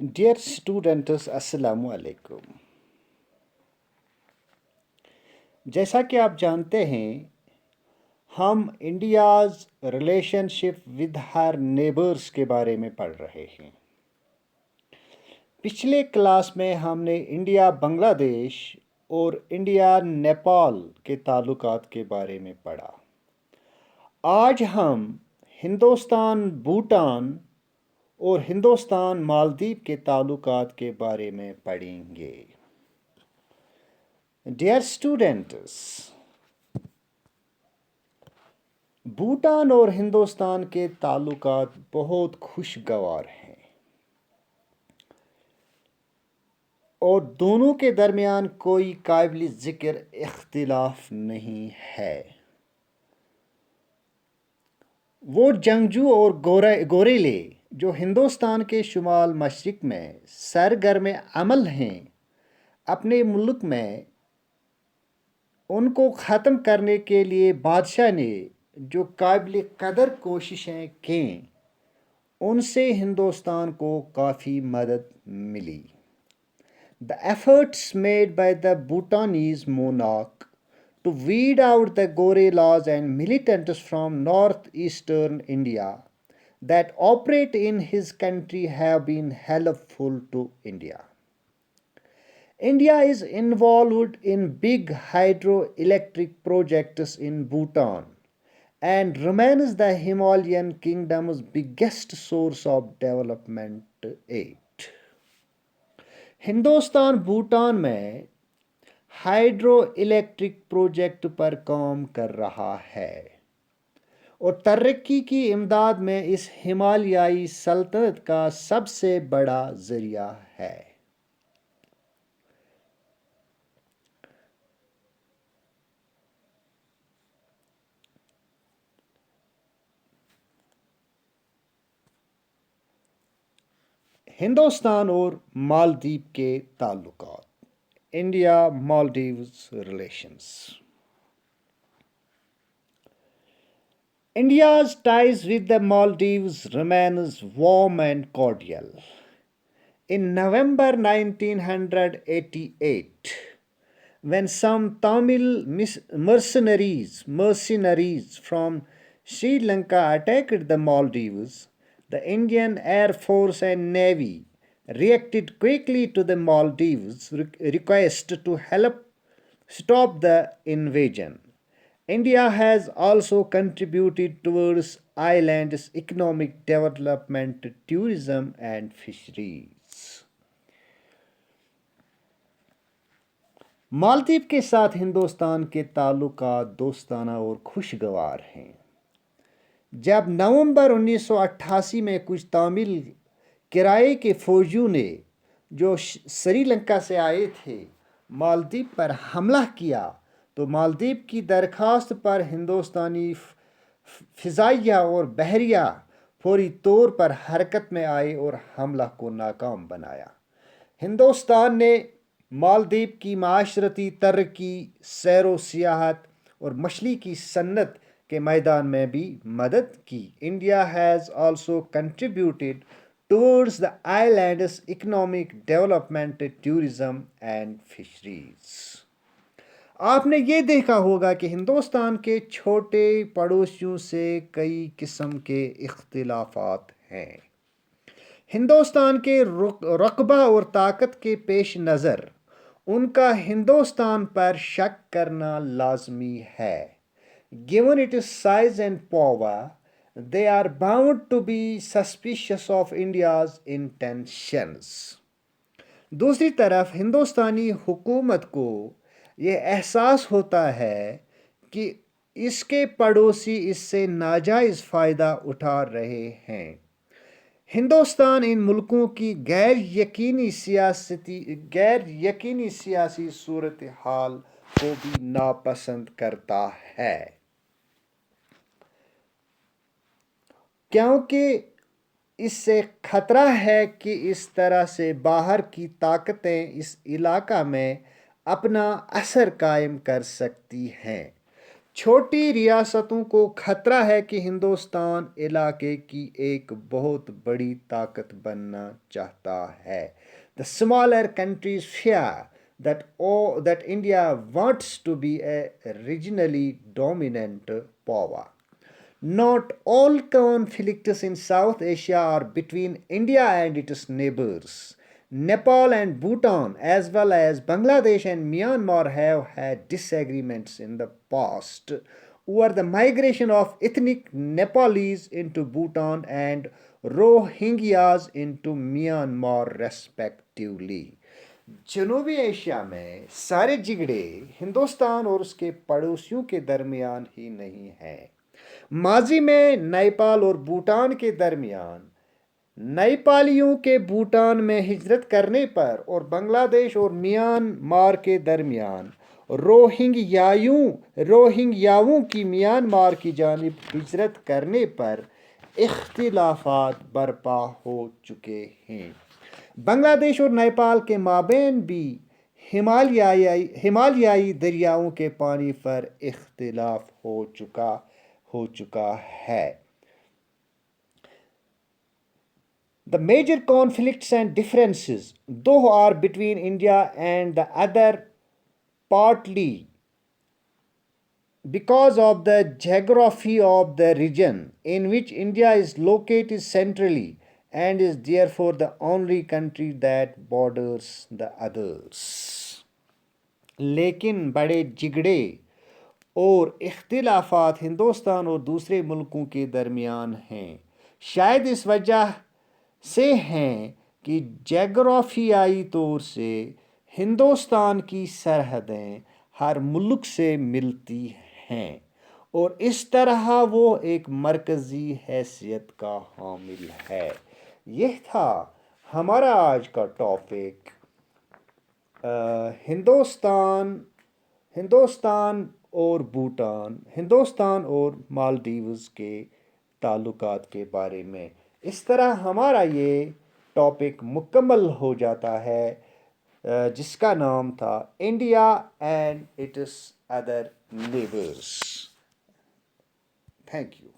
Dear students, السلام علیکم. جیسا کہ آپ جانتے ہیں ہم India's relation ship with her neighbours کے بارے میں پڑھ رہے ہیں. پچھلے کلاس میں ہم نے انڈیا بنگلہ دیش اور انڈیا نیپال کے تعلقات کے بارے میں پڑھا. آج ہم ہندوستان بھوٹان اور ہندوستان مالدیپ کے تعلقات کے بارے میں پڑھیں گے. Dear students, بھوٹان اور ہندوستان کے تعلقات بہت خوشگوار ہیں اور دونوں کے درمیان کوئی قابل ذکر اختلاف نہیں ہے. وہ جنگجو اور گوریلے جو ہندوستان کے شمال مشرق میں سرگرم عمل ہیں، اپنے ملک میں ان کو ختم کرنے کے لیے بادشاہ نے جو قابل قدر کوششیں کیں ان سے ہندوستان کو کافی مدد ملی. The efforts made by the Bhutanese monarch to weed out the guerrillas and militants from northeastern India that operate in his country have been helpful to India. India is involved in big hydroelectric projects in Bhutan and remains the Himalayan kingdom's biggest source of development aid. Hindustan Bhutan میں hydro electric project پر کام کر رہا ہے اور ترقی کی امداد میں اس ہمالیائی سلطنت کا سب سے بڑا ذریعہ ہے. ہندوستان اور مالدیپ کے تعلقات. India Maldives relations. India's ties with the Maldives remains warm and cordial. In November 1988, when some Tamil mercenaries from Sri Lanka attacked the Maldives, the Indian Air Force and Navy reacted quickly to the Maldives' request to help stop the invasion. India has also contributed towards island's economic development, tourism and fisheries. Maldives کے ساتھ ہندوستان کے تعلقات دوستانہ اور خوشگوار ہیں. جب نومبر 1988 میں کچھ تامل کرائے کے فوجیوں نے جو سری لنکا سے آئے تھے مالدیپ پر حملہ کیا تو مالدیپ کی درخواست پر ہندوستانی فضائیہ اور بحریہ فوری طور پر حرکت میں آئے اور حملہ کو ناکام بنایا. ہندوستان نے مالدیپ کی معاشرتی ترقی، سیر و سیاحت اور مچھلی کی صنعت کے میدان میں بھی مدد کی. India has also contributed towards the islands economic development, tourism and fisheries. آپ نے یہ دیکھا ہوگا کہ ہندوستان کے چھوٹے پڑوسیوں سے کئی قسم کے اختلافات ہیں. ہندوستان کے رقبہ اور طاقت کے پیش نظر ان کا ہندوستان پر شک کرنا لازمی ہے. Given its size and power, they are bound to be suspicious of India's intentions. دوسری طرف ہندوستانی حکومت کو یہ احساس ہوتا ہے کہ اس کے پڑوسی اس سے ناجائز فائدہ اٹھا رہے ہیں. ہندوستان ان ملکوں کی غیر یقینی سیاسی صورتحال کو بھی ناپسند کرتا ہے کیونکہ اس سے خطرہ ہے کہ اس طرح سے باہر کی طاقتیں اس علاقہ میں اپنا اثر قائم کر سکتی ہیں. چھوٹی ریاستوں کو خطرہ ہے کہ ہندوستان علاقے کی ایک بہت بڑی طاقت بننا چاہتا ہے. The smaller countries fear that India wants to be a regionally dominant power. Not all conflicts in South Asia are between India and its neighbors. Nepal and Bhutan, as well as Bangladesh and Myanmar, have had disagreements in the past over the migration of ethnic Nepalese into Bhutan and Rohingyas into Myanmar, respectively. جنوبی Asia میں سارے جگڑے ہندوستان اور اس کے پڑوسیوں کے درمیان ہی نہیں ہیں. ماضی میں نیپال اور بھوٹان کے درمیان نیپالیوں کے بھوٹان میں ہجرت کرنے پر اور بنگلہ دیش اور میانمار کے درمیان روہنگیاؤں کی میانمار کی جانب ہجرت کرنے پر اختلافات برپا ہو چکے ہیں. بنگلہ دیش اور نیپال کے مابین بھی ہمالیائی دریاؤں کے پانی پر اختلاف ہو چکا ہے. The major conflicts and differences, though, are between India and the other, partly because of the geography of the region in which India is located centrally and is therefore the only country that borders the others. لیکن بڑے جگڑے اور اختلافات ہندوستان اور دوسرے ملکوں کے درمیان ہیں. شاید اس وجہ سے ہیں کہ جغرافیائی طور سے ہندوستان کی سرحدیں ہر ملک سے ملتی ہیں اور اس طرح وہ ایک مرکزی حیثیت کا حامل ہے. یہ تھا ہمارا آج کا ٹاپک، ہندوستان اور بھوٹان، ہندوستان اور مالدیوز کے تعلقات کے بارے میں. اس طرح ہمارا یہ ٹاپک مکمل ہو جاتا ہے جس کا نام تھا India and its other neighbours. Thank you.